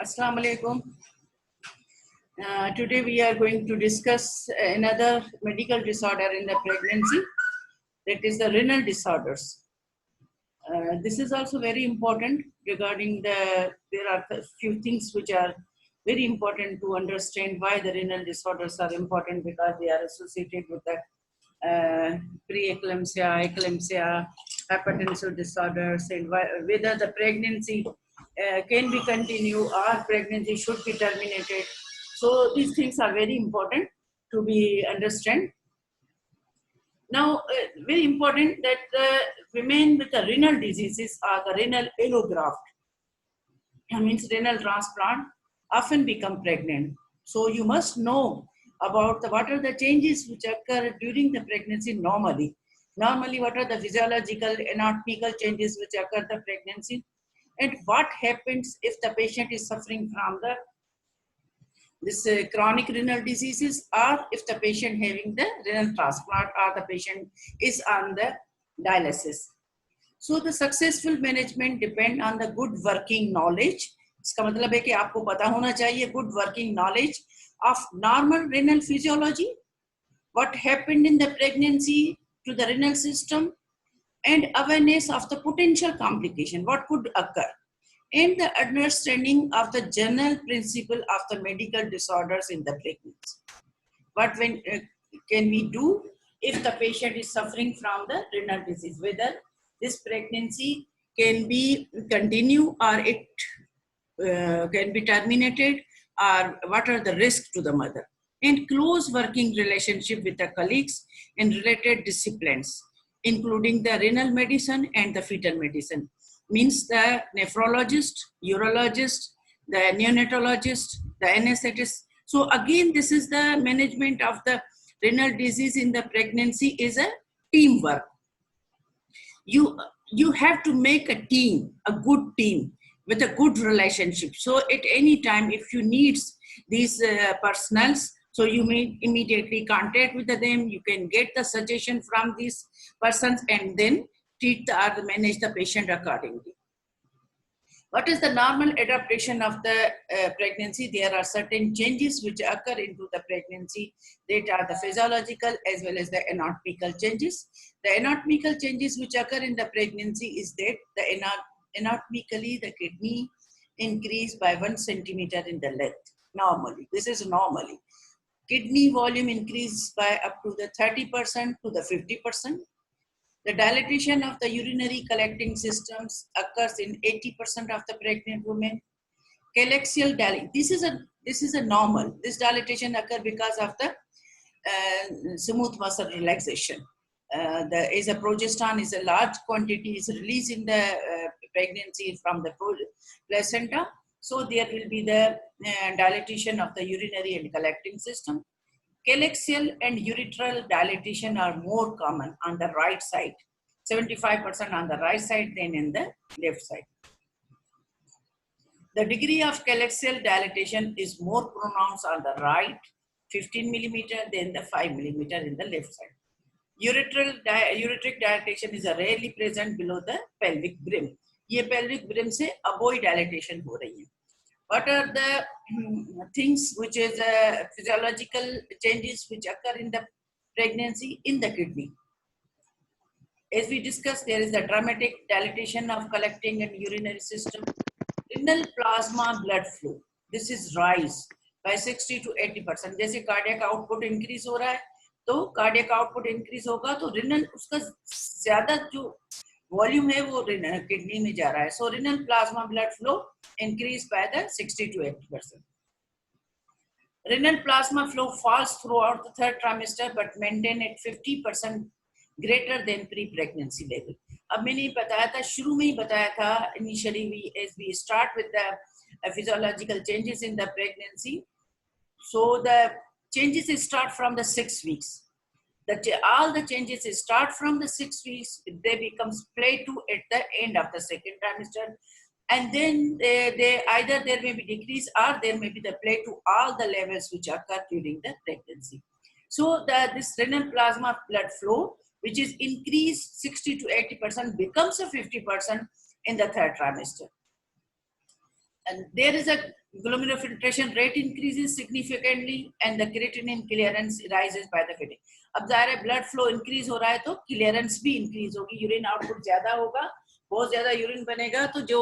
Assalamu alaikum. Today we are going to discuss another medical disorder in the pregnancy, that is the renal disorders. This is also very important regarding there are a few things which are very important to understand why the renal disorders are important, because they are associated with the preeclampsia, eclampsia, hypertensive disorders, and whether the pregnancy can be continued or pregnancy should be terminated. So these things are very important to be understand. Now, very important that women with the renal diseases or the renal allograft, means renal transplant, often become pregnant. So you must know about what are the changes which occur during the pregnancy normally. Normally, what are the physiological, anatomical changes which occur in the pregnancy, and what happens if the patient is suffering from this chronic renal diseases, or if the patient having the renal transplant, or the patient is on the dialysis. So the successful management depend on the good working knowledge. इसका मतलब है कि आपको पता होना चाहिए good working knowledge of normal renal physiology, what happened in the pregnancy to the renal system, and awareness of the potential complication, what could occur, and the understanding of the general principle of the medical disorders in the pregnancy. What can we do if the patient is suffering from the renal disease, whether this pregnancy can be continue or it can be terminated, or what are the risks to the mother, and close working relationship with the colleagues in related disciplines, including the renal medicine and the fetal medicine, means the nephrologist, urologist, the neonatologist, the anesthetist. So again, this is the management of the renal disease in the pregnancy is a teamwork. You have to make a team, a good team with a good relationship. So at any time, if you need these personals, so you may immediately contact with them. You can get the suggestion from these persons and then treat or manage the patient accordingly. What is the normal adaptation of the pregnancy? There are certain changes which occur into the pregnancy. That are the physiological as well as the anatomical changes. The anatomical changes which occur in the pregnancy is that the anatomically the kidney increase by 1 centimeter in the length. Normally, this is normally. Kidney volume increase by up to the 30% to the 50%. The dilatation of the urinary collecting systems occurs in 80% of the pregnant women. Calaxial dilatation. This is a normal. This dilatation occurs because of the smooth muscle relaxation. As a progesterone is a large quantity is released in the pregnancy from the placenta. So there will be the dilatation of the urinary and collecting system. Calaxial and urethral dilatation are more common on the right side, 75% on the right side than in the left side. The degree of calaxial dilatation is more pronounced on the right, 15 millimeter, than the 5 millimeter in the left side. Ureteric dilatation is rarely present below the pelvic brim. ये pelvic brim से above dilatation हो रही है. What are the things which is physiological changes which occur in the pregnancy in the kidney? As we discussed, there is a dramatic dilatation of collecting and urinary system. Renal plasma blood flow. This is rise by 60 to 80%. जैसे cardiac output increase हो रहा है, तो cardiac output increase होगा, तो renal उसका ज़्यादा जो volume है वो kidney में जा रहा है. So renal plasma blood flow increased by the 60 to 80%. Renal plasma flow falls throughout the third trimester but maintain at 50% greater than pre-pregnancy level. अब मैंने बताया था, शुरू में ही बताया था, initially as we start with the physiological changes in the pregnancy. So the changes start from the 6 weeks. All the changes start from the 6 weeks, they becomes plateau at the end of the second trimester, and then they either there may be decrease or there may be the plateau all the levels which occur during the pregnancy. So this renal plasma blood flow, which is increased 60 to 80%, becomes a 50% in the third trimester. and there is a glomerular filtration rate increases significantly and the creatinine clearance rises by the feeding. अब ज़ाहिर है blood flow increase हो रहा है तो clearance भी increase होगी, urine output ज़्यादा होगा, बहुत ज़्यादा urine बनेगा तो जो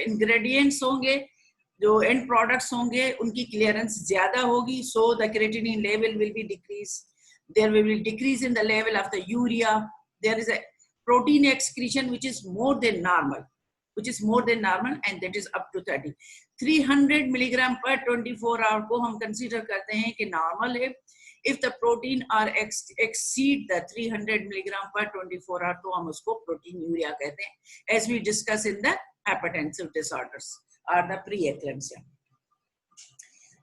ingredients होंगे, जो end products होंगे, उनकी clearance ज़्यादा होगी, so the creatinine level will be decreased. There will be decrease in the level of the urea. There is a protein excretion which is more than normal. And that is up to 300 milligram per 24 hour को हम consider करते हैं कि normal है. If the protein are exceed the 300 milligram per 24 hour तो हम उसको proteinuria कहते हैं, as we discuss in the hypertensive disorders or the preeclampsia.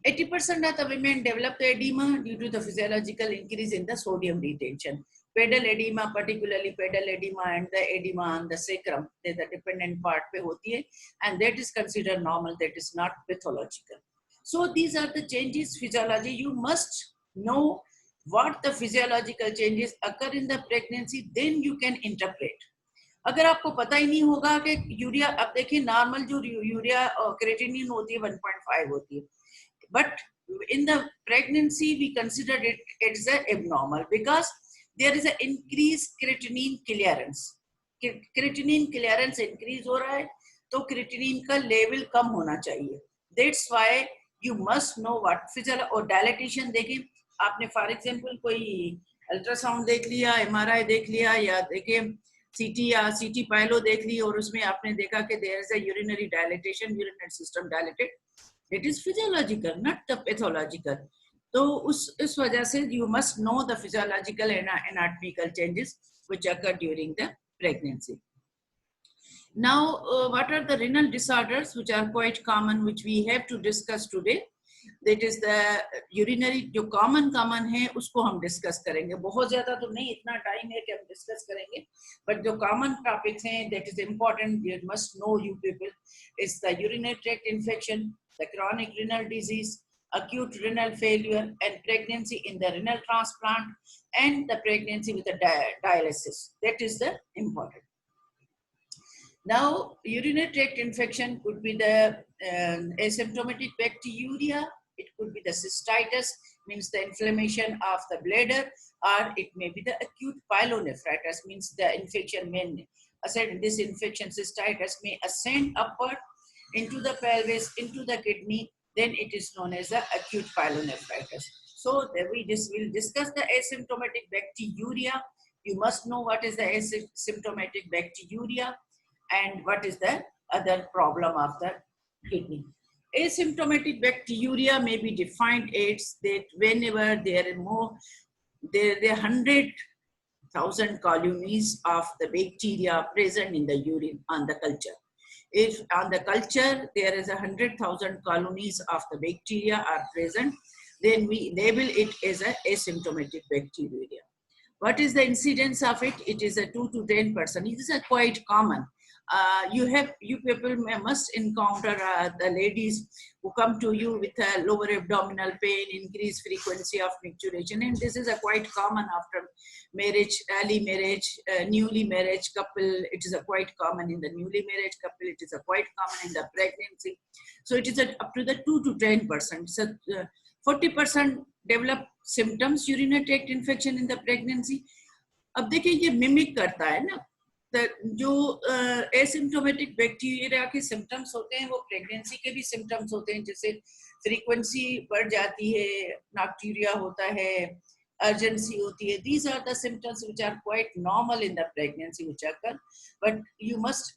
80% of the women develop the edema due to the physiological increase in the sodium retention. Pedal edema, particularly pedal edema and the edema on the sacrum, the dependent part pe hoti hai, and that is considered normal, that is not pathological. So these are the changes physiology. You must know what the physiological changes occur in the pregnancy, then you can interpret. अगर आपको पता ही नहीं होगा कि urea, अब देखिए normal जो urea और क्रेटिनिन होती है 1.5 होती है, but in the pregnancy we considered it as a abnormal because there is an increased creatinine clearance. Creatinine clearance increase हो रहा है तो creatinine का level कम होना चाहिए. That's why you must know what physical और dilatation. देखें आपने for example कोई ultrasound देख लिया, MRI देख लिया या देखें CT या CT पायलो देख ली और उसमें आपने देखा कि there is a urinary dilatation, urinary system dilated. It is physiological, not the pathological. तो उस वजह से you must know the physiological and anatomical changes which occur during the pregnancy. Now, what are the renal disorders which are quite common, which we have to discuss today? That is the urinary, जो common है उसको हम discuss करेंगे. बहुत ज़्यादा तो नहीं, इतना time है कि हम discuss करेंगे. But जो common topics हैं, that is important, you must know, you people, is the urinary tract infection, the chronic renal disease, acute renal failure, and pregnancy in the renal transplant, and the pregnancy with the dialysis. That is the important. Now, urinary tract infection could be the asymptomatic bacteriuria. It could be the cystitis, means the inflammation of the bladder, or it may be the acute pyelonephritis, means the infection may ascend. This infection, cystitis, may ascend upward into the pelvis, into the kidney. Then it is known as the acute pyelonephritis. So we will discuss the asymptomatic bacteriuria. You must know what is the asymptomatic bacteriuria and what is the other problem of the kidney. Asymptomatic bacteriuria may be defined as that whenever there are more, there are 100,000 colonies of the bacteria present in the urine on the culture. If on the culture there is 100,000 colonies of the bacteria are present, then we label it as a asymptomatic bacteriuria. What is the incidence of it? It is a 2 to 10%. It is a quite common. You people must encounter the ladies who come to you with a lower abdominal pain, increased frequency of micturition, and this is a quite common after marriage, early marriage, newly marriage couple. It is a quite common in the newly marriage couple. It is a quite common in the pregnancy. So it is up to the 2 to 10%. So 40% develop symptoms urinary tract infection in the pregnancy. अब देखिए ये mimic करता है ना, जो asymptomatic bacteria के symptoms होते हैं वो प्रेगनेंसी के भी सिम्टम्स होते हैं, जैसे फ्रीक्वेंसी बढ़ जाती है, नॉक्ट्यूरिया होता है, urgency होती है. These are the symptoms which are quite normal in the pregnancy which occur, but you must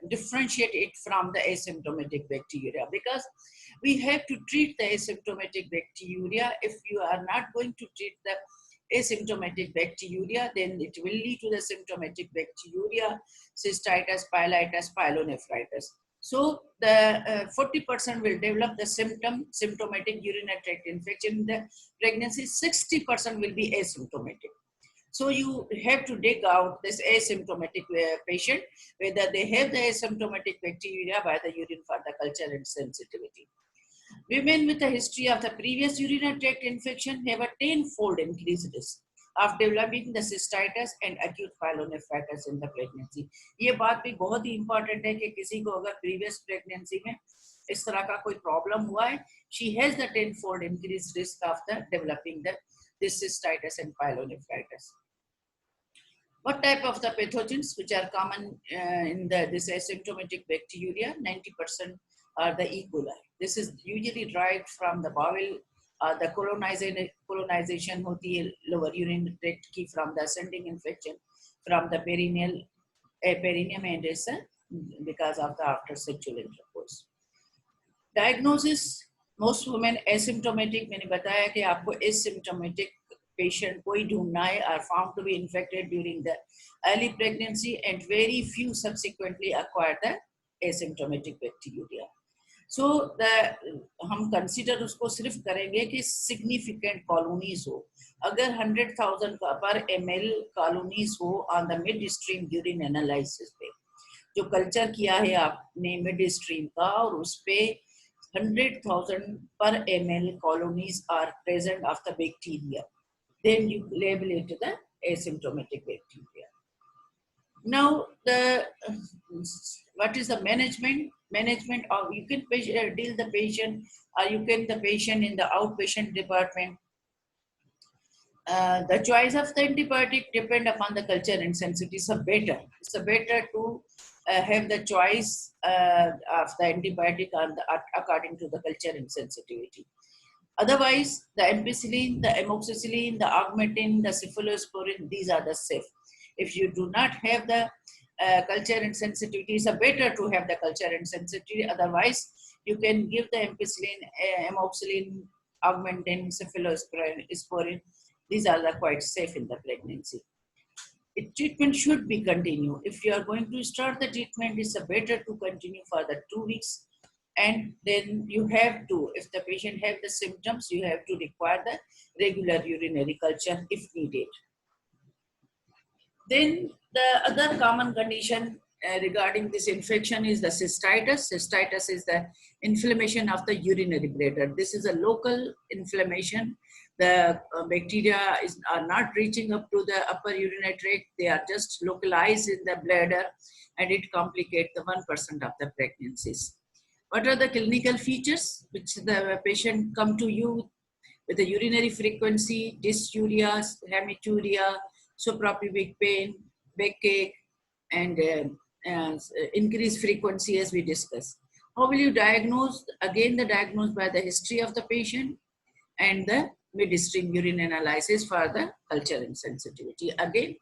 differentiate it from the asymptomatic bacteria, because we have to treat the asymptomatic bacteria. If you are not going to treat the asymptomatic bacteria, then it will lead to the symptomatic bacteria, cystitis, pyelitis, pyelonephritis. So the 40% will develop the symptomatic urinary tract infection in the pregnancy. 60% will be asymptomatic. So you have to dig out this asymptomatic patient, whether they have the asymptomatic bacteria by the urine for the culture and sensitivity. Women with a history of the previous urinary tract infection have a 10-fold increased risk of developing the cystitis and acute pyelonephritis in the pregnancy. ये बात भी बहुत ही important है कि किसी को अगर previous pregnancy में इस तरह का कोई प्रॉब्लम हुआ है, she has the tenfold increased risk of the developing this cystitis and pyelonephritis. What type of the pathogens which are common in this asymptomatic bacteriuria? 90% are the E. coli. This is usually derived from the bowel. The colonization hoti hai lower urinary tract ki from the ascending infection from the perineum and is because of the after sexual intercourse. Diagnosis: most women asymptomatic. मैंने बताया कि आपको asymptomatic patient कोई ढूंढना है are found to be infected during the early pregnancy and very few subsequently acquire the asymptomatic bacteriuria. So हम consider उसको सिर्फ करेंगे कि significant colonies हो. अगर 100,000 per ml colonies हो on the midstream urine analysis पे, जो कल्चर किया है आपने midstream का और उस पे 100,000 per ml colonies are present of the bacteria, then you label it the asymptomatic bacteria. Now, what is the management? Management of, you can deal the patient, or you can the patient in the outpatient department. The choice of the antibiotic depend upon the culture and sensitivity. It's better to have the choice of the antibiotic according to the culture and sensitivity. Otherwise, the ampicillin, the amoxicillin, the augmentin, the cephalosporin, these are the safe. If you do not have the culture and sensitivity, it's better to have the culture and sensitivity. Otherwise, you can give the ampicillin, amoxicillin, augmentin, cephalosporin. These are quite safe in the pregnancy. Treatment should be continued. If you are going to start the treatment, it's better to continue for the 2 weeks. And then you have to, if the patient have the symptoms, you have to require the regular urinary culture if needed. Then the other common condition regarding this infection is the cystitis. Cystitis is the inflammation of the urinary bladder. This is a local inflammation. The bacteria are not reaching up to the upper urinary tract. They are just localized in the bladder, and it complicates the 1% of the pregnancies. What are the clinical features which the patient come to you with the urinary frequency, dysuria, hematuria, suprapubic pain, backache, and increased frequency as we discussed. How will you diagnose? Again, the diagnosis by the history of the patient and the midstream urine analysis for the culture and sensitivity. Again,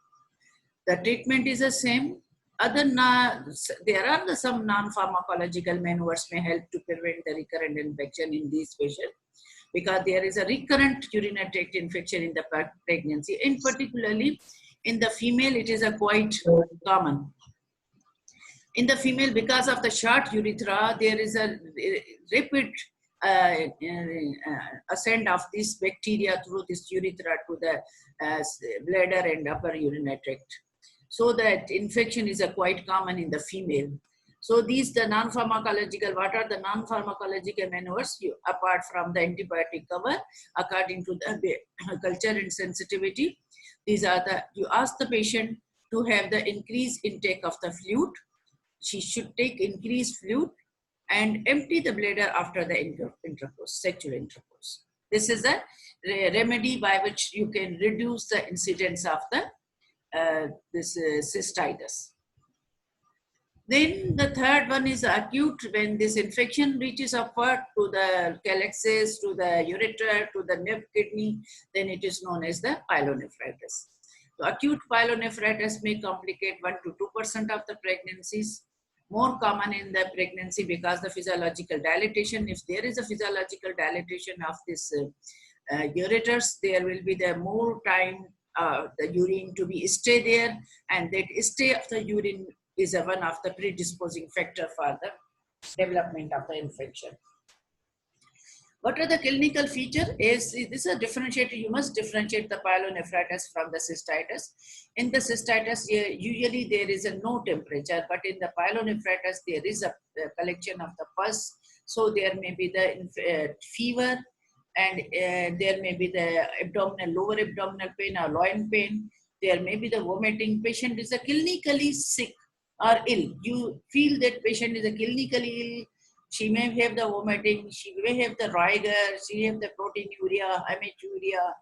the treatment is the same. There are some non-pharmacological maneuvers may help to prevent the recurrent infection in these patients, because there is a recurrent urinary tract infection in the pregnancy, and particularly in the female, it is a quite common. In the female, because of the short urethra, there is a rapid ascent of this bacteria through this urethra to the bladder and upper urinary tract. So that infection is quite common in the female. So these the non-pharmacological, what are the non-pharmacological maneuvers apart from the antibiotic cover according to the culture and sensitivity? These are the, you ask the patient to have the increased intake of the fluid. She should take increased fluid and empty the bladder after the intercourse, sexual intercourse. This is a remedy by which you can reduce the incidence of the cystitis. Then the third one is acute, when this infection reaches upward to the calyxes, to the ureter, to the nerve kidney, then it is known as the pyelonephritis. So acute pyelonephritis may complicate 1 to 2% of the pregnancies. More common in the pregnancy because the physiological dilatation. If there is a physiological dilatation of this ureters, there will be the more time the urine to be stay there, and that stay of the urine is one of the predisposing factor for the development of the infection. What are the clinical features? This is a differentiator. You must differentiate the pyelonephritis from the cystitis. In the cystitis, usually there is no temperature, but in the pyelonephritis, there is a collection of the pus. So there may be the fever, and there may be the lower abdominal pain or loin pain. There may be the vomiting. Patient is clinically sick or ill. You feel that patient is clinically ill, She may have the vomiting, she may have the rigor, she have the proteinuria, hematuria,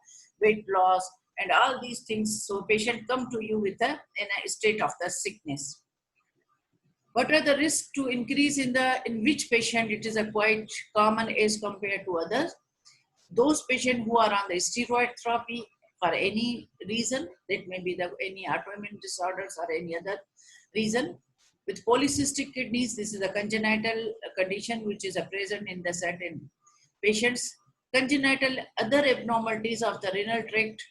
weight loss, and all these things. So patient come to you with in a state of the sickness. What are the risks to increase in which patient? It is a quite common as compared to others. Those patients who are on the steroid therapy for any reason, that may be any autoimmune disorders or any other reason. With polycystic kidneys, this is a congenital condition which is present in the certain patients. Congenital other abnormalities of the renal tract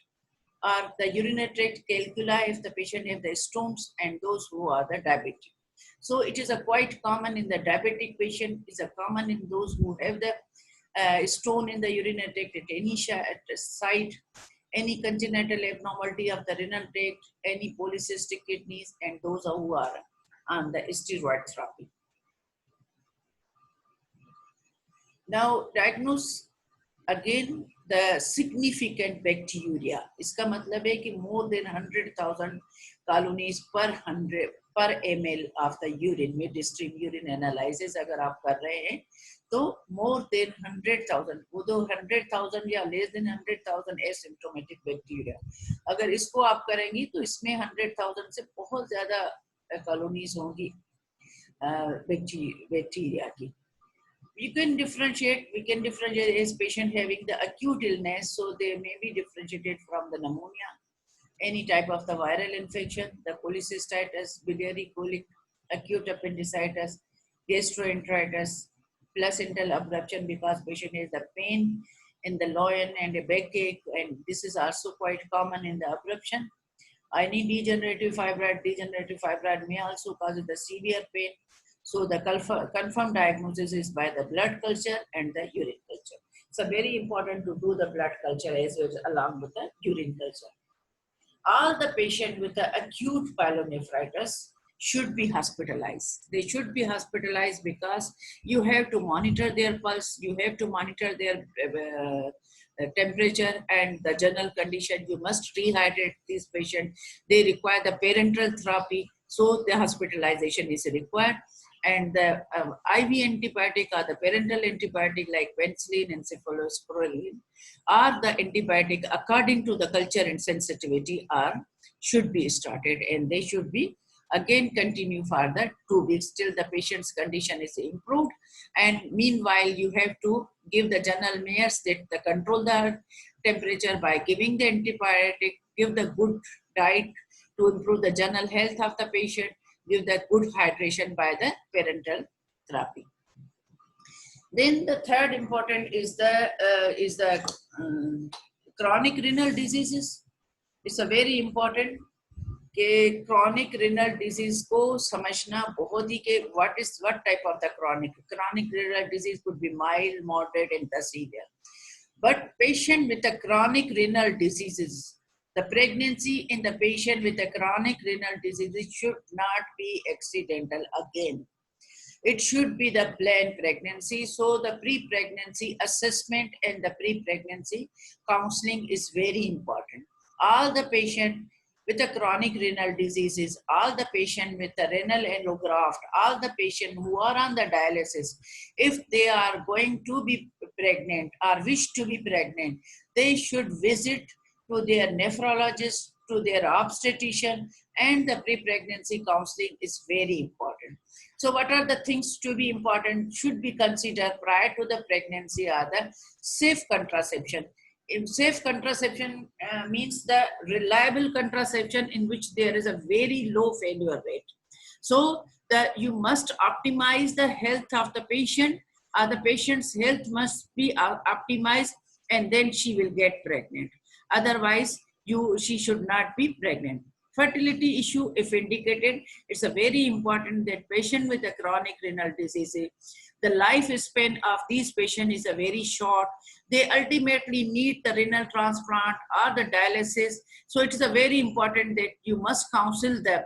are the urinary tract calculi if the patient have the stones, and those who are the diabetic. So it is a quite common in the diabetic patient, is a common in those who have the stone in the urinary tract at any site, any congenital abnormality of the renal tract, any polycystic kidneys, and those who are on the steroid therapy. Now diagnose again the significant bacteriuria. इसका मतलब है कि more than 100,000 colonies per ml of the urine, midstream urine analysis अगर आप कर रहे हैं तो more than 100,000, वो तो 100,000 या less than 100,000 asymptomatic bacteria, अगर इसको आप करेंगी तो इसमें 100,000 से बहुत ज़्यादा colonies होंगी bacteria की. We can differentiate as patient having the acute illness, so they may be differentiated from the pneumonia, any type of the viral infection, the cholecystitis, biliary colic, acute appendicitis, gastroenteritis, placental abruption because patient has the pain in the loin and a backache, and this is also quite common in the abruption. Any degenerative fibroid may also cause the severe pain. So the confirmed diagnosis is by the blood culture and the urine culture. So very important to do the blood culture as well along with the urine culture. All the patient with the acute pyelonephritis should be hospitalized. They should be hospitalized because you have to monitor their pulse, you have to monitor their temperature and the general condition. You must rehydrate these patients. They require the parenteral therapy, so the hospitalization is required. And the IV antibiotic or the parenteral antibiotic like penicillin and cephalosporin are the antibiotic according to the culture and sensitivity should be started, and they should be again continue for the 2 weeks till the patient's condition is improved. And meanwhile, you have to give the general measures that control the temperature by giving the antibiotic, give the good diet to improve the general health of the patient, give the good hydration by the parenteral therapy. Then the third important is the chronic renal diseases. It's a very important कि chronic renal disease को समझना बहुत ही कि what type of the chronic renal disease could be mild, moderate, and the severe. But patient with the chronic renal diseases, the pregnancy in the patient with the chronic renal diseases should not be accidental again. It should be the planned pregnancy. So the pre-pregnancy assessment and the pre-pregnancy counseling is very important. All the patient with the chronic renal diseases, all the patient with the renal allograft, all the patient who are on the dialysis, if they are going to be pregnant or wish to be pregnant, they should visit to their nephrologist, to their obstetrician, and the pre-pregnancy counseling is very important. So what are the things to be important, should be considered prior to the pregnancy are the safe contraception. Safe contraception means the reliable contraception in which there is a very low failure rate. So that you must optimize the health of the patient, or the patient's health must be optimized, and then she will get pregnant. Otherwise, she should not be pregnant. Fertility issue, if indicated, it's a very important that patient with a chronic renal disease, the lifespan of these patients is a very short. They ultimately need the renal transplant or the dialysis. So it is a very important that you must counsel the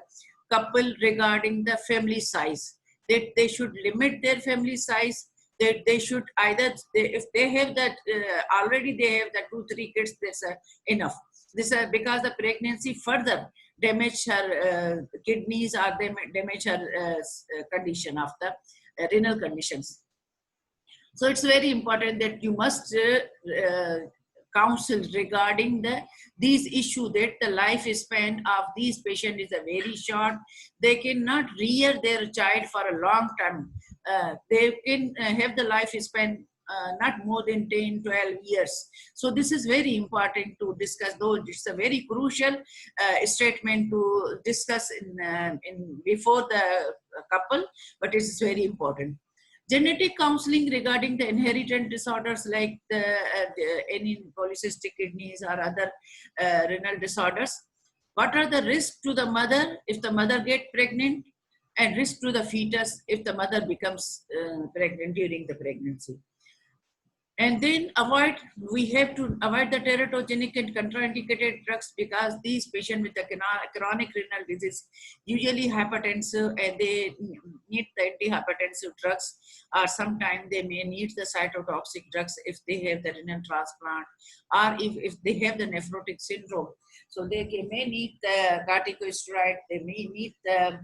couple regarding the family size, that they should limit their family size, that they should either, if they have that, already they have the 2-3 kids, that's enough. This is because the pregnancy further damage her kidneys or damage her condition of the renal conditions. So it's very important that you must counsel regarding these issues, that the lifespan of these patients is a very short. They cannot rear their child for a long time. They can have the lifespan not more than 10, 12 years. So this is very important to discuss, though it's a very crucial statement to discuss in before the couple, but it's very important. Genetic counseling regarding the inherited disorders like any polycystic kidneys or other renal disorders. What are the risks to the mother if the mother get pregnant, and risk to the fetus if the mother becomes pregnant during the pregnancy? And then we have to avoid the teratogenic and contraindicated drugs, because these patients with the chronic renal disease, usually hypertensive, and they need the antihypertensive drugs, or sometimes they may need the cytotoxic drugs if they have the renal transplant, or if they have the nephrotic syndrome. So they may need the corticosteroid, they may need the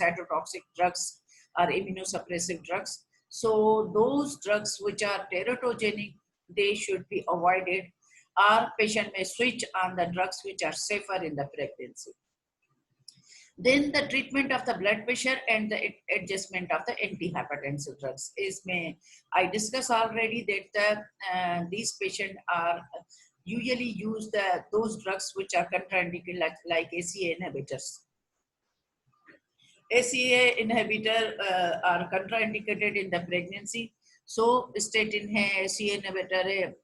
cytotoxic drugs or immunosuppressive drugs. So those drugs which are teratogenic, they should be avoided. Our patient may switch on the drugs which are safer in the pregnancy. Then the treatment of the blood pressure and the adjustment of the antihypertensive drugs I discussed already that these patients are usually use those drugs which are contraindicated, like ACE inhibitors. ACE inhibitor are contraindicated in the pregnancy. So statin hai, ACE inhibitor hai.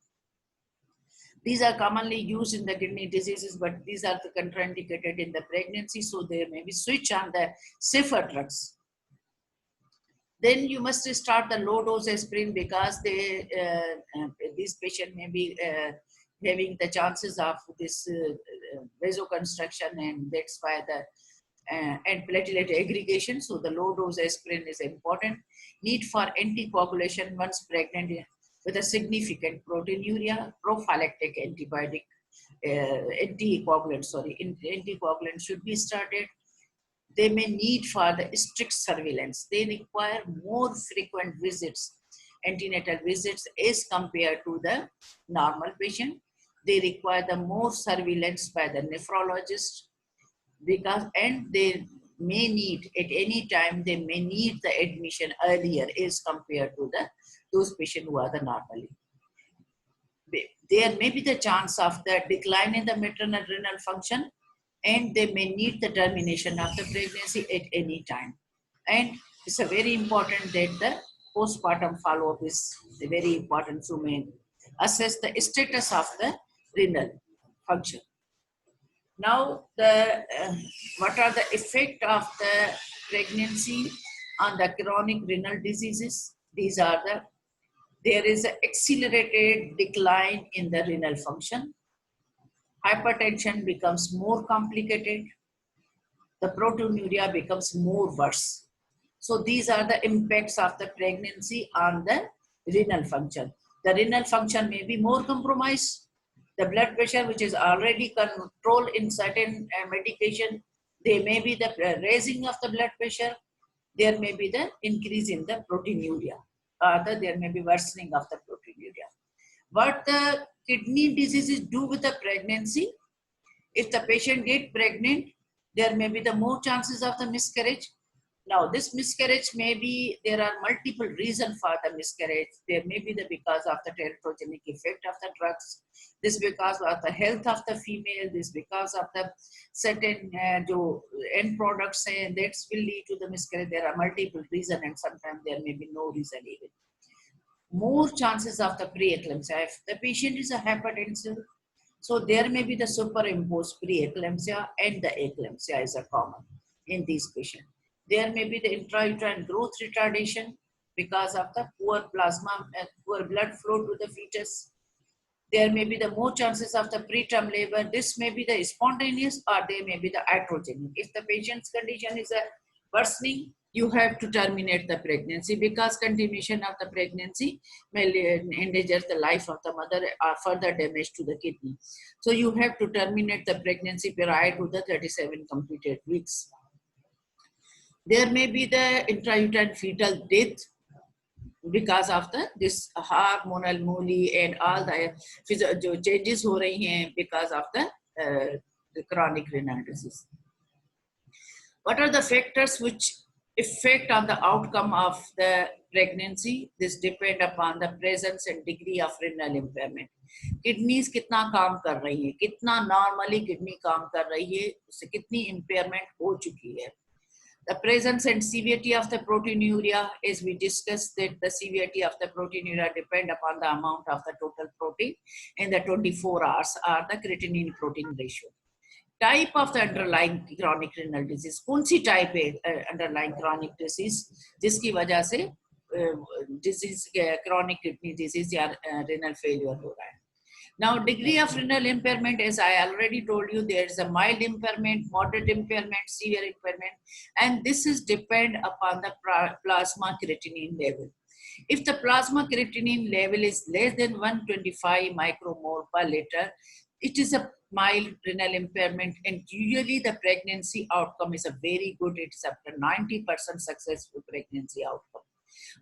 These are commonly used in the kidney diseases, but these are contraindicated in the pregnancy. So they may be switch on the safer drugs. Then you must start the low dose aspirin, because these patients may be having the chances of this vasoconstriction, and that's why and platelet aggregation. So the low dose aspirin is important. Need for anticoagulation once pregnant with a significant proteinuria, prophylactic anticoagulant should be started. They may need for the strict surveillance. They require more frequent visits, antenatal visits, as compared to the normal patient. They require the more surveillance by the nephrologist, and they may need at any time, they may need the admission earlier as compared to those patients who are the normally. There may be the chance of the decline in the maternal renal function, and they may need the termination of the pregnancy at any time. And it's a very important that the postpartum follow-up is very important to assess the status of the renal function. Now, what are the effect of the pregnancy on the chronic renal diseases? These are there is an accelerated decline in the renal function. Hypertension becomes more complicated. The proteinuria becomes more worse. So these are the impacts of the pregnancy on the renal function. The renal function may be more compromised. The blood pressure, which is already controlled in certain medication, there may be the raising of the blood pressure. There may be the increase in the proteinuria. There may be worsening of the proteinuria. What the kidney diseases do with the pregnancy? If the patient gets pregnant, there may be the more chances of the miscarriage. Now, this miscarriage may be, there are multiple reasons for the miscarriage. There may be because of the teratogenic effect of the drugs. This because of the health of the female. This because of the certain end products, and that will lead to the miscarriage. There are multiple reasons, and sometimes there may be no reason even. More chances of the preeclampsia. If the patient is a hypertensive, so there may be the superimposed preeclampsia, and the eclampsia is a common in these patients. There may be the intrauterine growth retardation because of the poor plasma and poor blood flow to the fetus. There may be the more chances of the preterm labor. This may be the spontaneous, or they may be the iatrogenic. If the patient's condition is a worsening, you have to terminate the pregnancy, because continuation of the pregnancy may endanger the life of the mother or further damage to the kidney. So you have to terminate the pregnancy prior to the 37 completed weeks. There may be the intrauterine fetal death. because of this hormonal moly and all the changes हो रही हैं because of the chronic renal disease. What are the factors which affect on the outcome of the pregnancy? This depend upon the presence and degree of renal impairment. Kidneys कितना काम कर रही है, कितना normally kidney काम कर रही है, उससे कितनी impairment हो चुकी है. The presence and severity of the proteinuria, as we discussed, that the severity of the proteinuria depend upon the amount of the total protein in the 24 hours or the creatinine protein ratio. Type of the underlying chronic renal disease, कौन सी type है underlying chronic disease जिसकी वजह से disease chronic kidney disease या renal failure हो रहा है. Now, degree of renal impairment, as I already told you, there is a mild impairment, moderate impairment, severe impairment, and this is depend upon the plasma creatinine level. If the plasma creatinine level is less than 125 micromole per liter, it is a mild renal impairment, and usually the pregnancy outcome is a very good. It is up to 90% successful pregnancy outcome.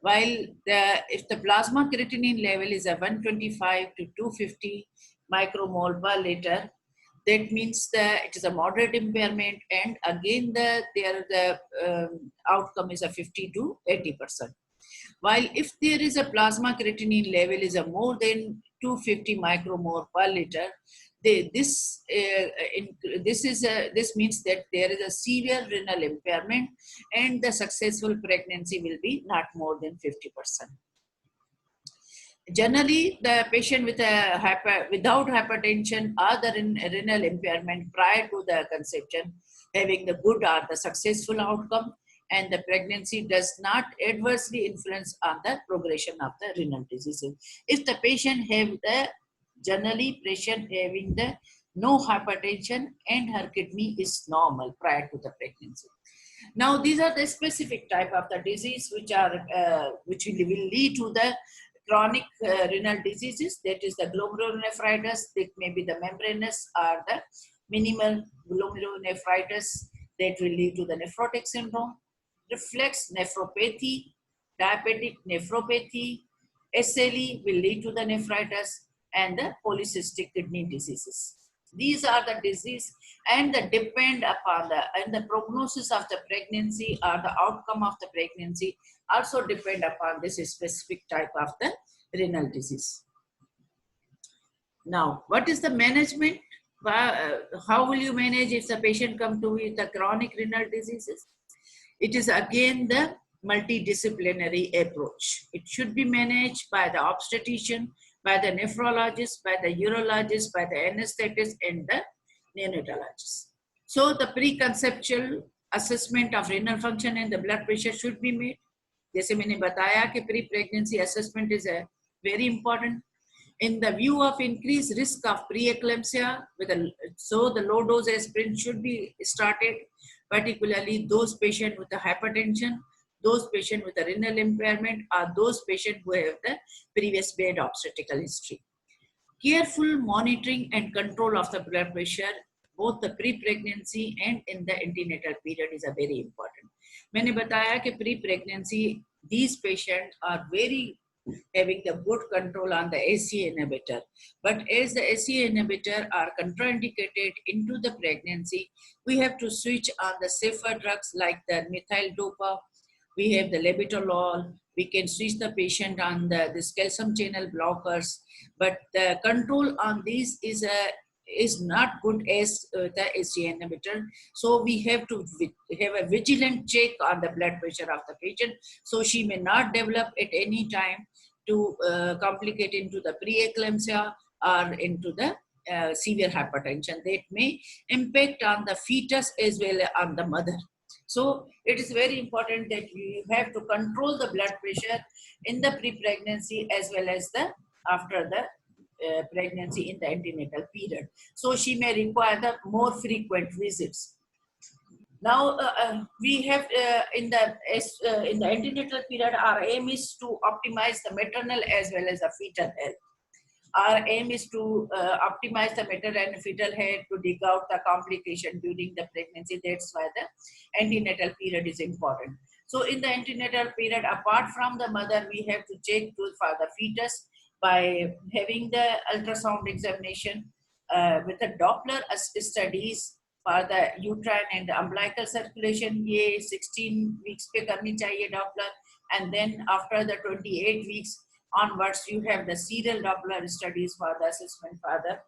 While if the plasma creatinine level is a 125 to 250 micromole per liter, that means that it is a moderate impairment, and again the outcome is a 50 to 80%. While if there is a plasma creatinine level is a more than 250 micromole per liter, this means that there is a severe renal impairment, and the successful pregnancy will be not more than 50%. Generally, the patient without hypertension or the renal impairment prior to the conception having the good or the successful outcome, and the pregnancy does not adversely influence on the progression of the renal diseases. If the patient have the generally patient having the no hypertension and her kidney is normal prior to the pregnancy. Now, these are the specific type of the disease which will lead to the chronic renal diseases. That is the glomerulonephritis. That may be the membranous or the minimal glomerulonephritis that will lead to the nephrotic syndrome, reflex nephropathy, diabetic nephropathy, SLE will lead to the nephritis, and the polycystic kidney diseases. These are the disease, and the depend upon the prognosis of the pregnancy or the outcome of the pregnancy also depend upon this specific type of the renal disease. Now, what is the management? How will you manage if the patient come to with the chronic renal diseases? It is again the multidisciplinary approach. It should be managed by the obstetrician, by the nephrologist, by the urologist, by the anesthetist, and the neonatologist. So the preconceptual assessment of renal function and the blood pressure should be made. जैसे मैंने बताया कि pre-pregnancy assessment is very important. In the view of increased risk of preeclampsia, so the low dose aspirin should be started, particularly those patients with the hypertension, those patients with a renal impairment, or those patients who have the previous bad obstetrical history. Careful monitoring and control of the blood pressure, both the pre-pregnancy and in the antenatal period, is a very important. मैंने बताया कि pre-pregnancy, these patients are very having the good control on the ACE inhibitor. But as the ACE inhibitor are contraindicated into the pregnancy, we have to switch on the safer drugs like the methyl dopa. We have the labetalol. We can switch the patient on this calcium channel blockers. But the control on these is not good as the ACE inhibitor. So we have to have a vigilant check on the blood pressure of the patient, so she may not develop at any time to complicate into the preeclampsia or into the severe hypertension that may impact on the fetus as well as on the mother. So it is very important that you have to control the blood pressure in the pre-pregnancy as well as after the pregnancy in the antenatal period. So she may require the more frequent visits. Now we have in the antenatal period, our aim is to optimize the maternal as well as the fetal health. Our aim is to optimize the maternal and fetal health to dig out the complication during the pregnancy. That's why the antenatal period is important. So in the antenatal period, apart from the mother, we have to check for the fetus by having the ultrasound examination with the Doppler studies for the uterine and the umbilical circulation. ये 16 weeks पे करनी चाहिए Doppler, and then after the 28 weeks onwards, you have the serial Doppler studies for the assessment for the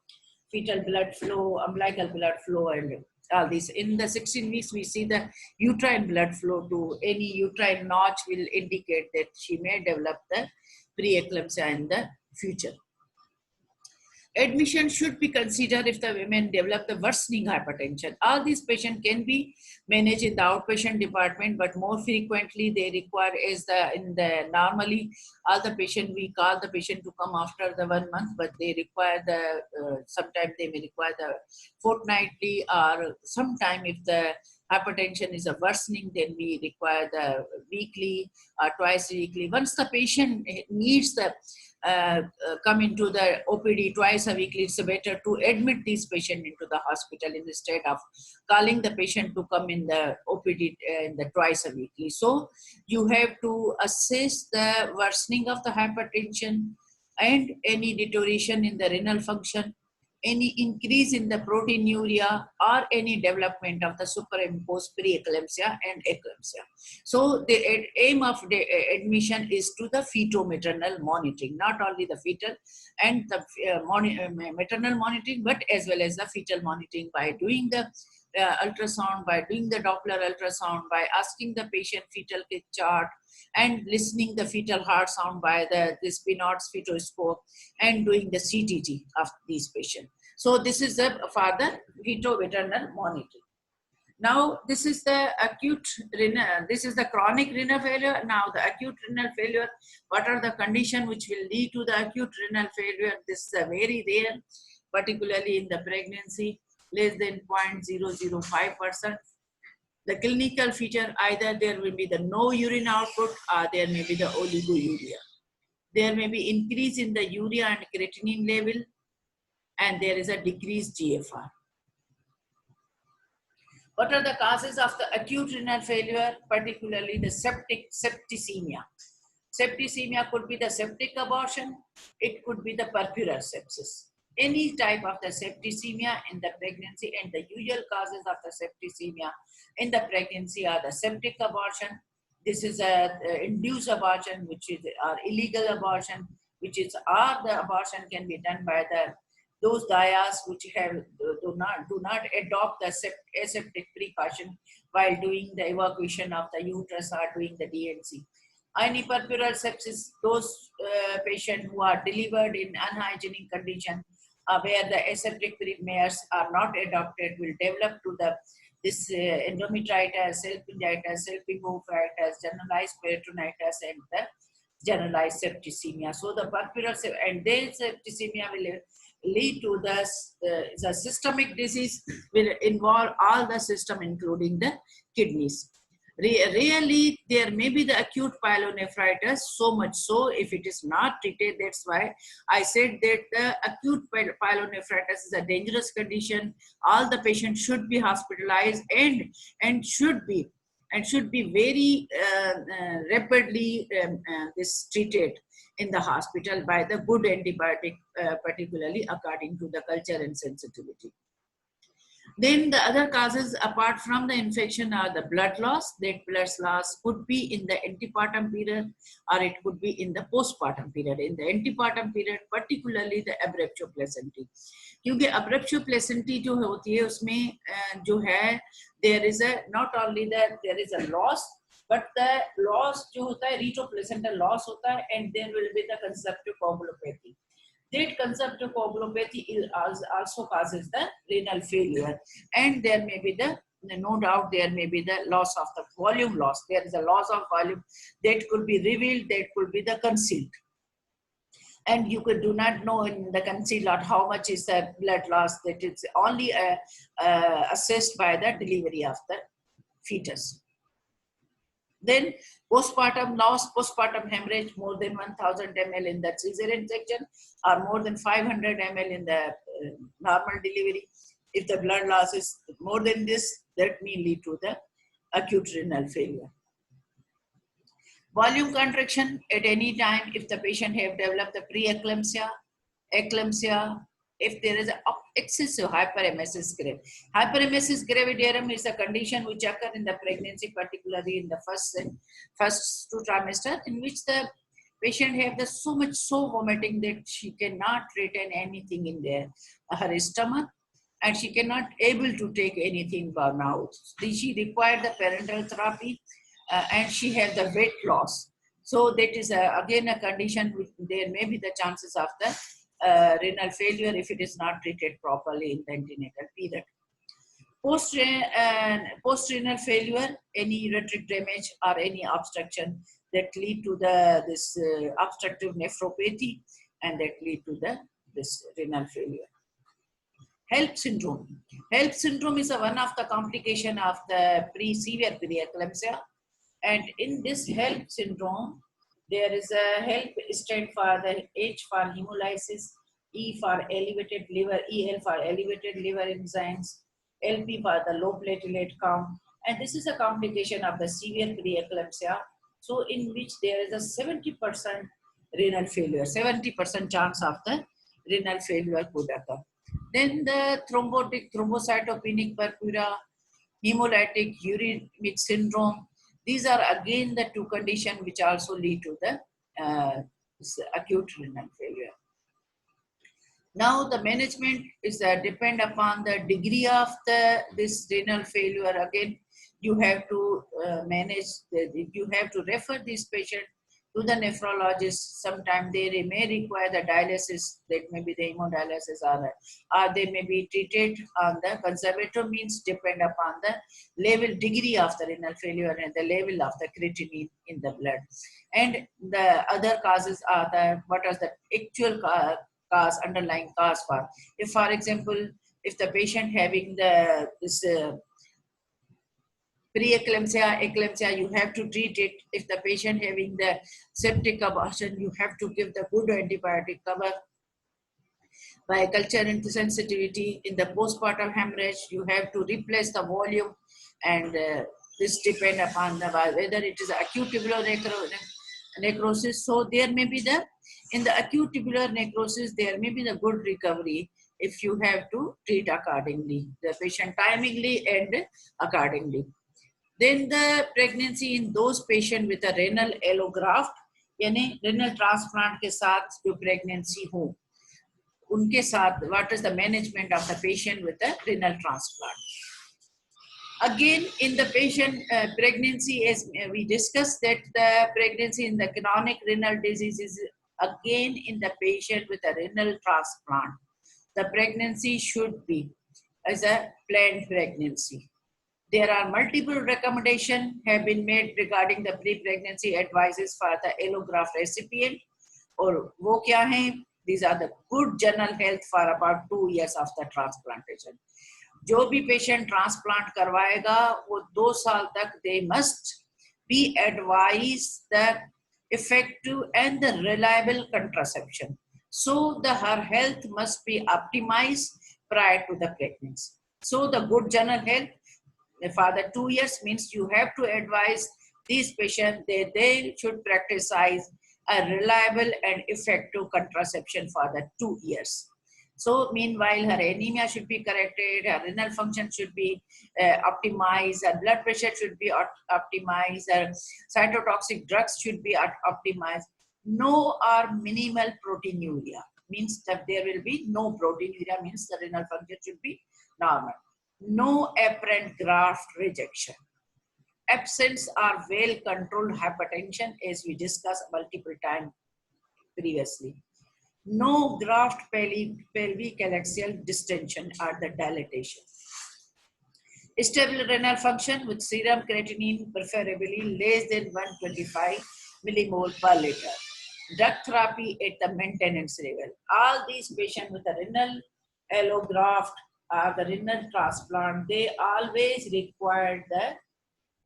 fetal blood flow, umbilical blood flow, and all these. In the 16 weeks, we see the uterine blood flow to any uterine notch will indicate that she may develop the preeclampsia in the future. Admission should be considered if the women develop the worsening hypertension. All these patients can be managed in the outpatient department, but more frequently they require, as normally all the patient, we call the patient to come after the 1 month, but they require the, sometimes they may require the fortnightly, or sometime if the hypertension is a worsening, then we require the weekly or twice weekly. Once the patient needs the come into the OPD twice a weekly, it's better to admit this patient into the hospital instead of calling the patient to come in the OPD in the twice a weekly. So you have to assess the worsening of the hypertension and any deterioration in the renal function, any increase in the proteinuria, or any development of the superimposed preeclampsia and eclampsia. So the aim of the admission is to the feto-maternal monitoring, not only the fetal and the maternal monitoring, but as well as the fetal monitoring by doing the ultrasound, by doing the Doppler ultrasound, by asking the patient fetal kit chart, and listening the fetal heart sound by the Pinot's fetoscope, and doing the CTG of these patients. So this is the for the feto-maternal monitoring. Now this is the acute renal, this is the chronic renal failure. Now the acute renal failure, what are the conditions which will lead to the acute renal failure? This is very rare, particularly in the pregnancy, less than 0.005%. The clinical feature, either there will be the no urine output, or there may be the oliguria. There may be increase in the urea and creatinine level, and there is a decreased GFR. What are the causes of the acute renal failure, particularly the septicemia? Septicemia could be the septic abortion, it could be the purpurar sepsis. Any type of the septicemia in the pregnancy, and the usual causes of the septicemia in the pregnancy are the septic abortion. This is a induced abortion, which is or illegal abortion, which is or the abortion can be done by the those dayas which have do not adopt the aseptic precaution while doing the evacuation of the uterus or doing the DNC. Any purpurar sepsis, those patients who are delivered in unhygienic condition, where the aseptic measures are not adopted, will develop to the this endometritis, salpingitis, salpingophritis, generalized peritonitis, and the generalized septicemia. So the purpurar and then septicemia will lead to the systemic disease, will involve all the system, including the kidneys. Rarely there may be the acute pyelonephritis, so much so if it is not treated. That's why I said that the acute pyelonephritis is a dangerous condition. All the patients should be hospitalized and should be very rapidly this treated in the hospital by the good antibiotic, particularly according to the culture and sensitivity. Then the other causes apart from the infection are the blood loss. That blood loss could be in the antepartum period, or it could be in the postpartum period. In the antepartum period, particularly the abruptio placentae. क्योंकि abruptio placentae जो होती है उसमें जो है there is a not only that there is a loss, but the loss जो होता है retroplacental loss होता है, and there will be the consumptive coagulopathy. That consumptive coagulopathy also causes the renal failure, and there may be the no doubt there may be the loss of the volume loss. There is a loss of volume that could be revealed, that could be the concealed, and you could do not know in the concealed lot how much is the blood loss. That it's only assessed by the delivery of the fetus. Then postpartum loss, postpartum hemorrhage, more than 1000 ml in the cesarean section, or more than 500 ml in the normal delivery. If the blood loss is more than this, that may lead to the acute renal failure. Volume contraction at any time if the patient have developed the preeclampsia, eclampsia, if there is excessive hyperemesis gravis. Hyperemesis gravidarum is a condition which occur in the pregnancy, particularly in the first 2 trimester, in which the patient have the so much vomiting that she cannot retain anything in her stomach, and she cannot able to take anything by mouth. She required the parenteral therapy, and she had the weight loss. So that is again a condition which there may be the chances of the renal failure if it is not treated properly in the antenatal period. Post-renal failure, any ureteric damage or any obstruction that lead to this obstructive nephropathy, and that lead to this renal failure. HELP syndrome. HELP syndrome is one of the complication of the severe preeclampsia, and in this HELP syndrome, there is a HELP stand for the H for hemolysis, E for elevated liver, EL for elevated liver enzymes, LP for the low platelet count, and this is a complication of the severe preeclampsia. So in which there is a 70% renal failure, 70% chance of the renal failure could occur. Then the thrombocytopenic purpura, hemolytic uremic syndrome. These are again the 2 conditions which also lead to the acute renal failure. Now the management is depend upon the degree of this renal failure. Again, you have to manage, you have to refer this patient to the nephrologist. Sometimes they may require the dialysis, that may be the hemodialysis, or they may be treated on the conservative means, depend upon the level degree of the renal failure and the level of the creatinine in the blood. And the other causes are what is the actual cause, underlying cause for. If, for example, if the patient having this preeclampsia, eclampsia, you have to treat it. If the patient having the septic abortion, you have to give the good antibiotic cover. By culture insensitivity in the postpartum hemorrhage, you have to replace the volume, and this depend upon whether it is acute tubular necrosis. So there may be in the acute tubular necrosis, there may be the good recovery if you have to treat accordingly, the patient timingly and accordingly. Then the pregnancy in those patients with a renal allograft, यानी renal transplant के साथ जो pregnancy हो, उनके साथ what is the management of the patient with a renal transplant. Again, in the patient pregnancy, as we discussed, that the pregnancy in the chronic renal disease is again in the patient with a renal transplant. The pregnancy should be as a planned pregnancy. There are multiple recommendations have been made regarding the pre-pregnancy advices for the allograft recipient. Or वो क्या हैं? These are the good general health for about 2 years of the transplantation. जो भी patient transplant करवाएगा, वो 2 साल तक they must be advised the effective and the reliable contraception. So her health must be optimized prior to the pregnancy. So the good general health for the 2 years means you have to advise these patients that they should practice a reliable and effective contraception for the 2 years. So meanwhile, her anemia should be corrected, her renal function should be optimized, her blood pressure should be optimized, her cytotoxic drugs should be optimized. No or minimal proteinuria means that there will be no proteinuria, means the renal function should be normal. No apparent graft rejection. Absence or well-controlled hypertension, as we discussed multiple times previously. No graft pelvic axial distension or the dilatation. Stable renal function with serum creatinine preferably less than 125 millimole per liter. Drug therapy at the maintenance level. All these patients with a renal allograft or the renal transplant, they always require the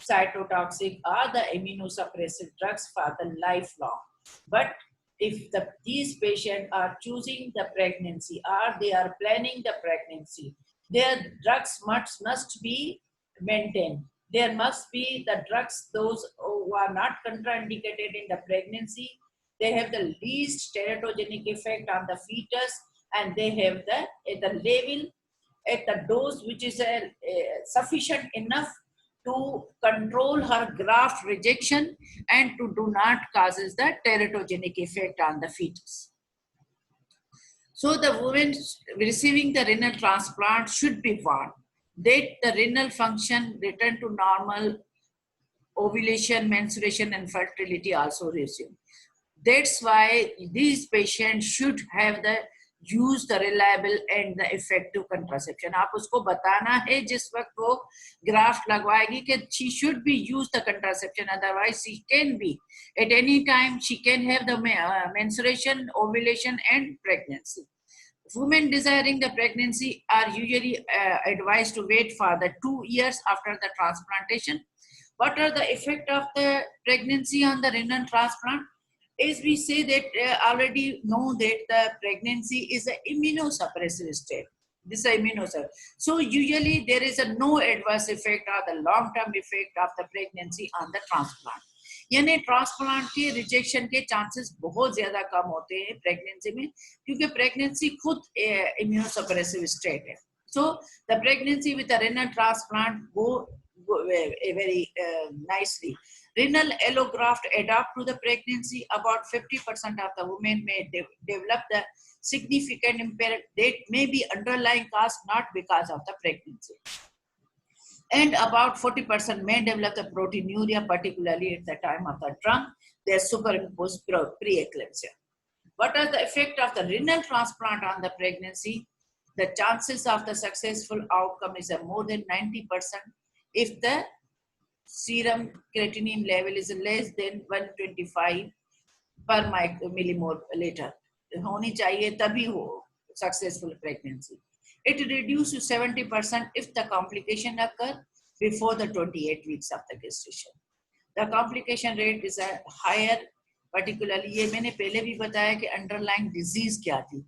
cytotoxic or the immunosuppressive drugs for the lifelong. But if these patients are choosing the pregnancy or they are planning the pregnancy, their drugs must be maintained. there must be the drugs, those who are not contraindicated in the pregnancy, they have the least teratogenic effect on the fetus, and they have the at the level, at the dose which is sufficient enough to control her graft rejection and to do not causes the teratogenic effect on the fetus. So the woman receiving the renal transplant should be warned that the renal function return to normal, ovulation, menstruation, and fertility also resume. That's why these patients should have the use the reliable and the effective contraception. आप उसको बताना है जिस वक्त वो graft लगवाएगी कि she should be use the contraception, otherwise she can be at any time she can have the menstruation, ovulation, and pregnancy. Women desiring the pregnancy are usually advised to wait for the 2 years after the transplantation. What are the effect of the pregnancy on the renal transplant? As we say that already know that the pregnancy is an immunosuppressive state. This is immunosuppressive. So usually there is a no adverse effect or the long-term effect of the pregnancy on the transplant. यानी transplant के rejection के chances बहुत ज्यादा कम होते हैं pregnancy में, क्योंकि pregnancy खुद इम्यूनोसप्रेसिव स्टेट है. So the pregnancy with a renal transplant go very nicely. Renal allograft adapt to the pregnancy. About 50% of the women may develop the significant impairment that may be underlying cause, not because of the pregnancy. And about 40% may develop the proteinuria, particularly at the time of the trunk. They are superimposed preeclampsia. What are the effect of the renal transplant on the pregnancy? The chances of the successful outcome is more than 90% if the serum creatinine level is less than 125 per millimole होनी चाहिए तभी हो successful pregnancy. It reduces to 70% if the complication occur before the 28 weeks of the gestation. The complication rate is higher, particularly ये मैंने पहले भी बताया कि underlying disease क्या थी,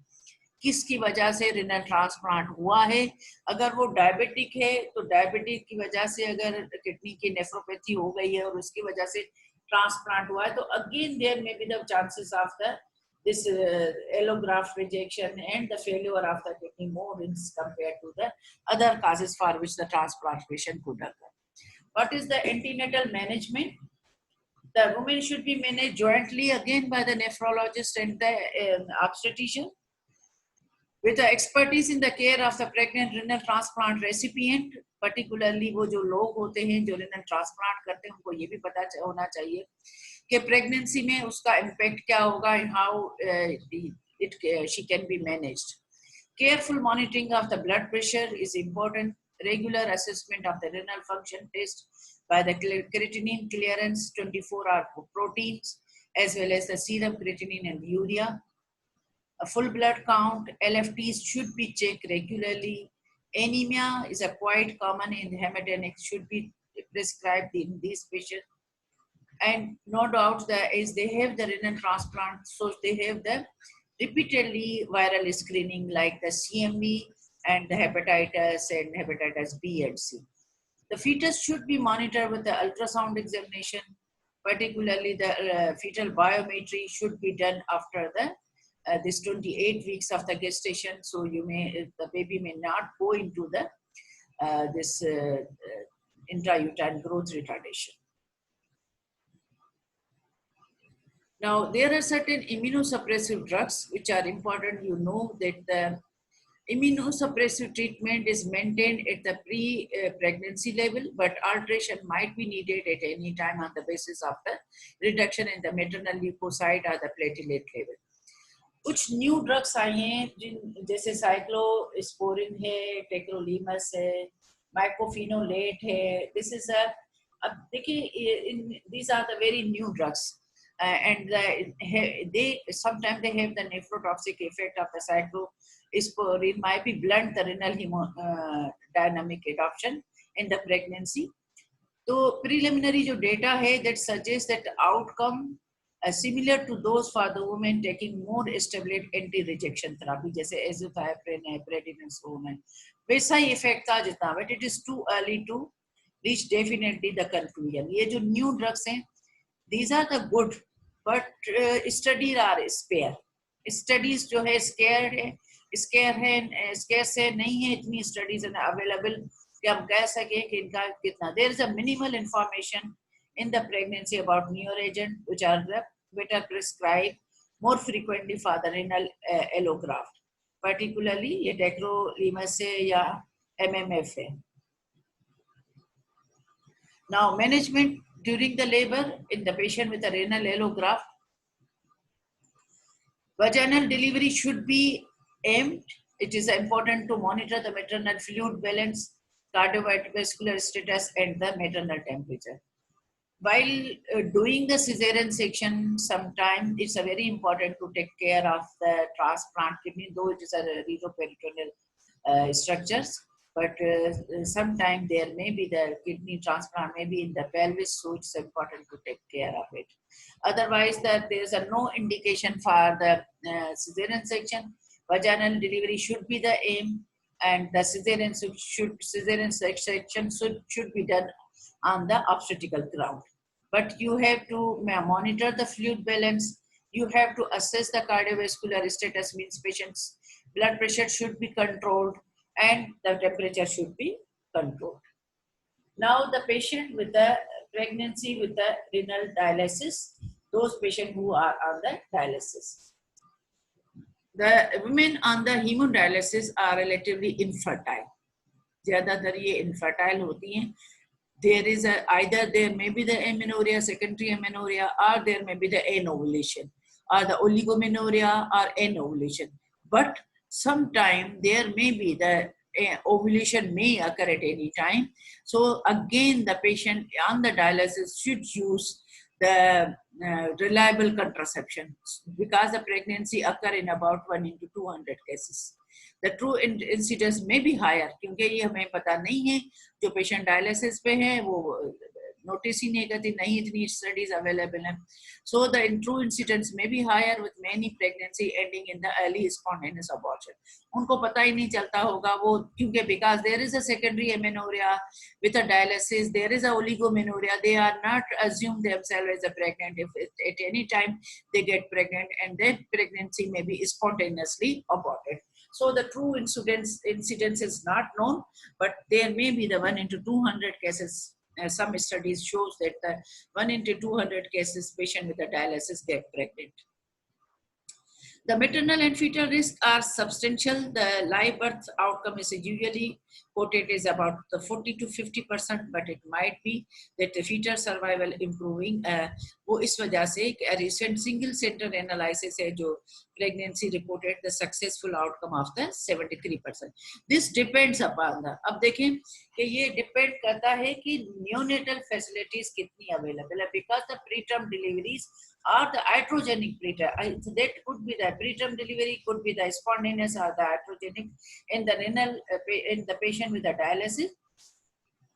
किसकी वजह से renal transplant हुआ है. अगर वो डायबिटिक है तो डायबिटिक की वजह से अगर किडनी की नेफ्रोपैथी हो गई है और उसकी वजह से ट्रांसप्लांट हुआ है तो again there may be the chances of the this allograft rejection and the failure of the kidney more compared to the other causes for which the transplantation could occur. What is the antenatal management? The woman should be managed jointly again by the nephrologist and the obstetrician with the expertise in the care of the pregnant renal transplant recipient. Particularly वो जो लोग होते हैं जो renal transplant करते हैं उनको ये भी पता होना चाहिए कि प्रेगनेंसी में उसका इम्पैक्ट क्या होगा and how she can be managed. Careful monitoring of the blood pressure is important. Regular assessment of the renal function test by the creatinine clearance, 24-hour proteins, as well as the serum creatinine and urea. A full blood count, LFTs should be checked regularly. Anemia is a quite common in hemodynamics, should be prescribed in these patients. And no doubt that is they have the renal transplant, so they have the repeatedly viral screening like the CMV and the hepatitis and hepatitis B and C. The fetus should be monitored with the ultrasound examination, particularly the fetal biometry should be done after the this 28 weeks of the gestation. So the baby may not go into the this intrauterine growth retardation. Now, there are certain immunosuppressive drugs which are important. You know that the immunosuppressive treatment is maintained at the pre-pregnancy level, but alteration might be needed at any time on the basis of the reduction in the maternal leukocyte or the platelet level. कुछ new drugs आए हैं जैसे cyclosporin है, टेक्रोलीमस है, माइकोफिनोलेट है. This is अब देखिए these are the very new drugs. And they sometimes they have the nephrotoxic effect of the cyclosporine might be blunt the renal dynamic adoption in the pregnancy. So preliminary जो data है that suggests that outcome similar to those for the women taking more established anti-rejection therapy जैसे azathioprine है, prednisolone है, वैसा ही effect था जितना, but it is too early to reach definitely the conclusion. ये जो new drugs हैं, these are the good, but studies are spare. Studies जो है scared है, scare से नहीं है इतनी studies available कि हम कह सकें कि इनका कितना. There is a minimal information in the pregnancy about neoreagent which are the better prescribed more frequently for the renal allograft, particularly ये tacrolimus है या MMF है. Now management during the labor in the patient with a renal allograft. Vaginal delivery should be aimed. It is important to monitor the maternal fluid balance, cardiovascular status, and the maternal temperature. While doing the cesarean section, sometimes it's a very important to take care of the transplant kidney, though it is a retroperitoneal structures. But sometimes there may be the kidney transplant, maybe in the pelvis, so it's important to take care of it. Otherwise, there is no indication for the cesarean section. Vaginal delivery should be the aim, and the cesarean section should be done on the obstetrical ground. But you have to monitor the fluid balance. You have to assess the cardiovascular status, means patient's blood pressure should be controlled and the temperature should be controlled. Now the patient with the pregnancy with the renal dialysis, those patients who are on the dialysis. The women on the hemodialysis are relatively infertile. ज़्यादातर ये infertile होती हैं. There is either there may be the amenorrhea, secondary amenorrhea, or there may be the anovulation, or the oligomenorrhea or anovulation. But sometime there may be the ovulation may occur at any time. So again, the patient on the dialysis should use the reliable contraception, because the pregnancy occur in about 1 into 200 cases. The true incidence may be higher, क्योंकि ये हमें पता नहीं है. जो patient dialysis पे हैं वो नोटिस ही नहीं करती, नहीं इतनी स्टडीज अवेलेबल हैं. So the true incidence may be higher with many pregnancy ending in the early spontaneous abortion. उनको पता ही नहीं चलता होगा वो, क्योंकि because there is a secondary amenorrhea with a dialysis, there is a oligomenorrhea, they are not assume themselves as a pregnant. If at any time they get pregnant, and their pregnancy may be spontaneously aborted. So the true incidence is not known, but there may be the 1 into 200 cases. Some studies shows that the 1 into 200 cases patient with a dialysis get pregnant. The maternal and fetal risks are substantial. The live birth outcome is usually quoted is about the 40 to 50%, but it might be that the fetal survival improving. वो इस वजह से a recent single center analysis है जो pregnancy reported the successful outcome of the 73%. This depends upon the. अब देखें कि ये depend करता है कि neonatal facilities कितनी available है, because the preterm deliveries or the iatrogenic preterm, that could be the preterm delivery, could be the spontaneous or the iatrogenic in the renal in the patient with the dialysis.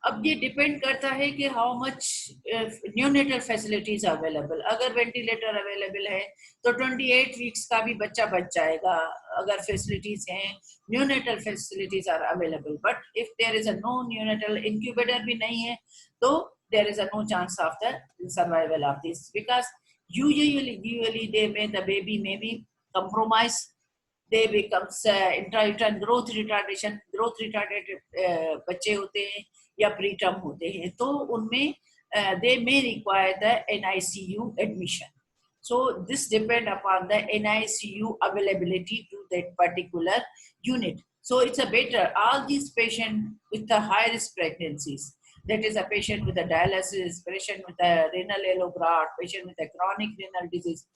अब ये depend करता है कि how much neonatal facilities available. अगर ventilator available है तो 28 weeks का भी बच्चा बच जाएगा अगर फैसिलिटीज हैं, neonatal facilities are available. But if there is a no neonatal incubator भी नहीं है तो there is a no chance of the survival of this, because usually the baby may be compromised. They becomes intrauterine growth retardation, growth retarded बच्चे होते हैं या preterm होते हैं, तो उनमें they may require the NICU admission. So this depend upon the NICU availability to that particular unit. So it's a better all these patients with the high risk pregnancies, that is a patient with a dialysis, patient with a renal allograft, patient with a chronic renal disease,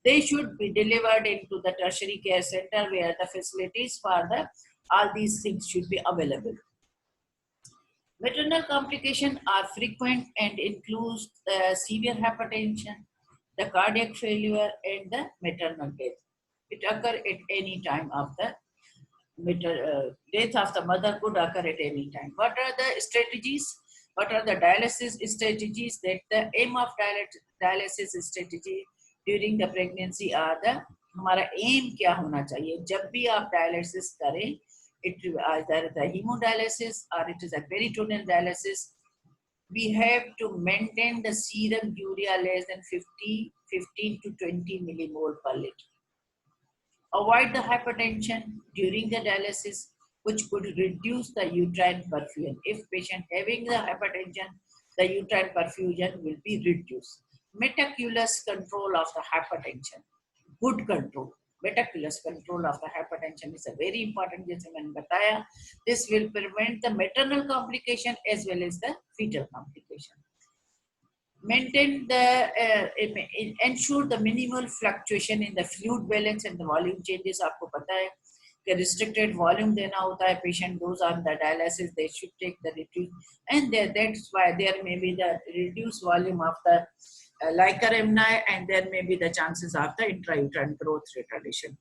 they should be delivered into the tertiary care center where the facilities for the all these things should be available. Maternal complications are frequent and include severe hypertension, the cardiac failure, and the maternal death. It occurs at any time of the death of the mother could occur at any time. What are the strategies? What are the dialysis strategies? That the aim of dialysis strategy during the pregnancy are the हमारा aim क्या होना चाहिए जब भी आप dialysis करें, it either the hemodialysis or it is a peritoneal dialysis. we have to maintain the serum urea less than 15 to 20 millimole per liter. Avoid the hypertension during the dialysis, which could reduce the uterine perfusion. If patient having the hypertension, the uterine perfusion will be reduced. Meticulous control of the hypertension, good control. Meticulous control of the hypertension is a very important, जैसे मैंने बताया. This will prevent the maternal complication as well as the fetal complication. Maintain ensure the minimal fluctuation in the fluid balance and the volume changes. आपको पता है कि restricted volume देना होता है. Patient goes on the dialysis, they should take the reduced, and that's why there may be the reduced volume of the liquor amni, and there may be the chances of the intrauterine growth retardation.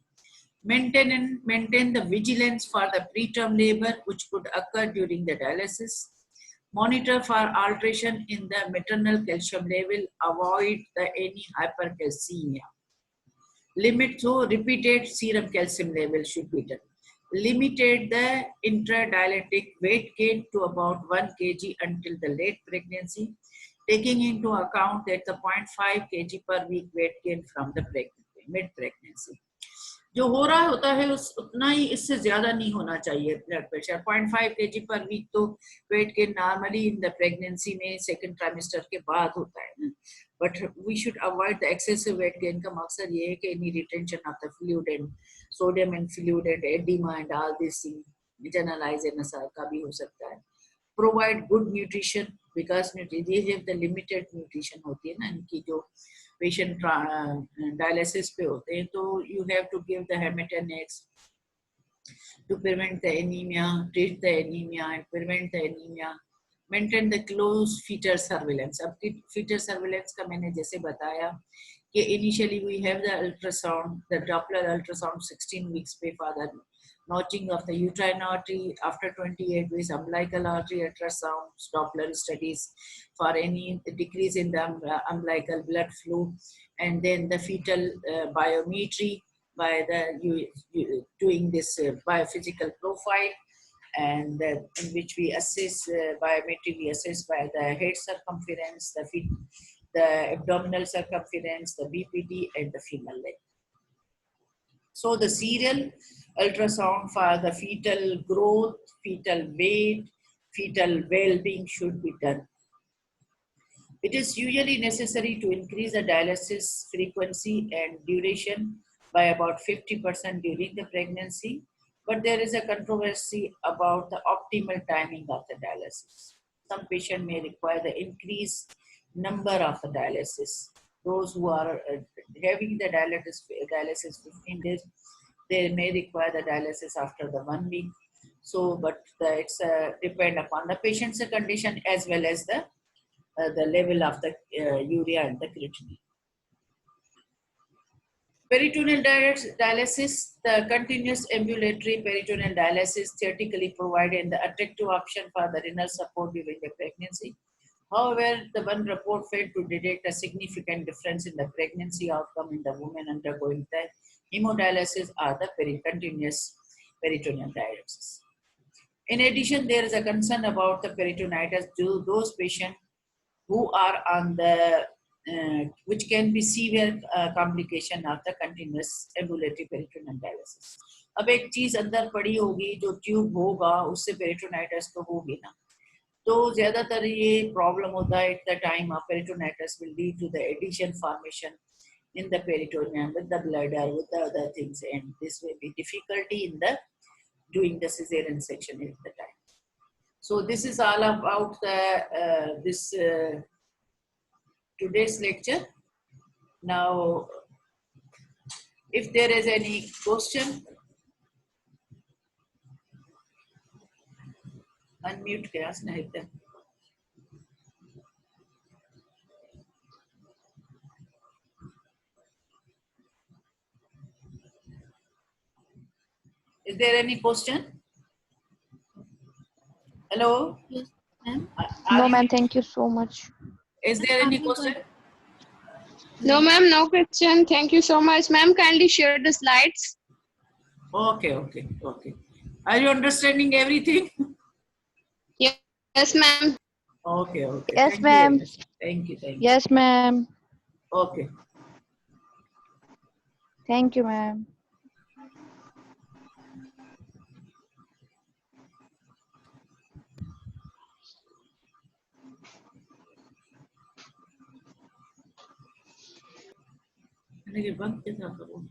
Maintain the vigilance for the preterm labor, which could occur during the dialysis. Monitor for alteration in the maternal calcium level. Avoid any hypercalcemia. Limit so repeated serum calcium level should be done. Limited the intradialytic weight gain to about 1 kg until the late pregnancy, taking into account that the 0.5 kg per week weight gain from the mid-pregnancy. जो हो रहा होता है उतना ही, इससे ज्यादा नहीं होना चाहिए blood pressure. 0.5 kg per week तो weight gain normally in the pregnancy में सेकंड ट्राइमेस्टर के बाद होता है ना. But we should avoid the excessive weight gain. का मकसद ये है कि any retention of the fluid and sodium and fluid and oedema and all this thing generalize NSR का भी हो सकता है. Provide good nutrition, because nutrition the limited nutrition होती है ना इनकी. जो पेशेंट डायलिसिस पे होते हैं तो you have to give the haematinics to prevent the anemia, treat the anemia and prevent the anemia. Maintain the close fetal surveillance. अब fetal surveillance का मैंने जैसे बताया कि initially we have the ultrasound, the Doppler ultrasound 16 weeks पे for the notching of the uterine artery. After 28 weeks, umbilical artery ultrasound, Doppler studies for any decrease in the umbilical blood flow, and then the fetal biometry by the doing this biophysical profile, and in which we assess biometry. We assess by the head circumference, the abdominal circumference, the BPD, and the female leg. So the serial ultrasound for the fetal growth, fetal weight, fetal well-being should be done. It is usually necessary to increase the dialysis frequency and duration by about 50% during the pregnancy, but there is a controversy about the optimal timing of the dialysis. Some patients may require the increased number of the dialysis. Those who are having the dialysis 15 days, they may require the dialysis after the 1 week. So, but it's depend upon the patient's condition as well as the level of the urea and the creatinine. Peritoneal dialysis, the continuous ambulatory peritoneal dialysis theoretically provided the attractive option for the renal support during the pregnancy. However, the one report failed to detect a significant difference in the pregnancy outcome in the women undergoing the hemodialysis or the continuous peritoneal dialysis. In addition, there is a concern about the peritonitis to those patients who are on the which can be severe complication of the continuous ambulatory peritoneal dialysis. अब एक चीज अंदर पड़ी होगी जो tube होगा उससे peritonitis तो होगी ना, तो ज्यादातर ये प्रॉब्लम होता है at the time of peritonitis will lead to the adhesion formation in the peritoneum with the bladder, with the other things, and this will be difficulty in the doing the cesarean section at the time. So this is all about the this today's lecture. Now, if there is any question, unmute class. Is there any question? Hello? Yes, ma'am. No, ma'am. Thank you so much. Is there any question? No, ma'am, no question. Thank you so much. Ma'am, kindly share the slides. Okay. Are you understanding everything? Yes, ma'am. Okay, okay. Yes, Thank you very ma'am. much. Thank you, thank you. Yes, ma'am. Okay. Thank you, ma'am. मैंने ये बंद कैसे करूँ?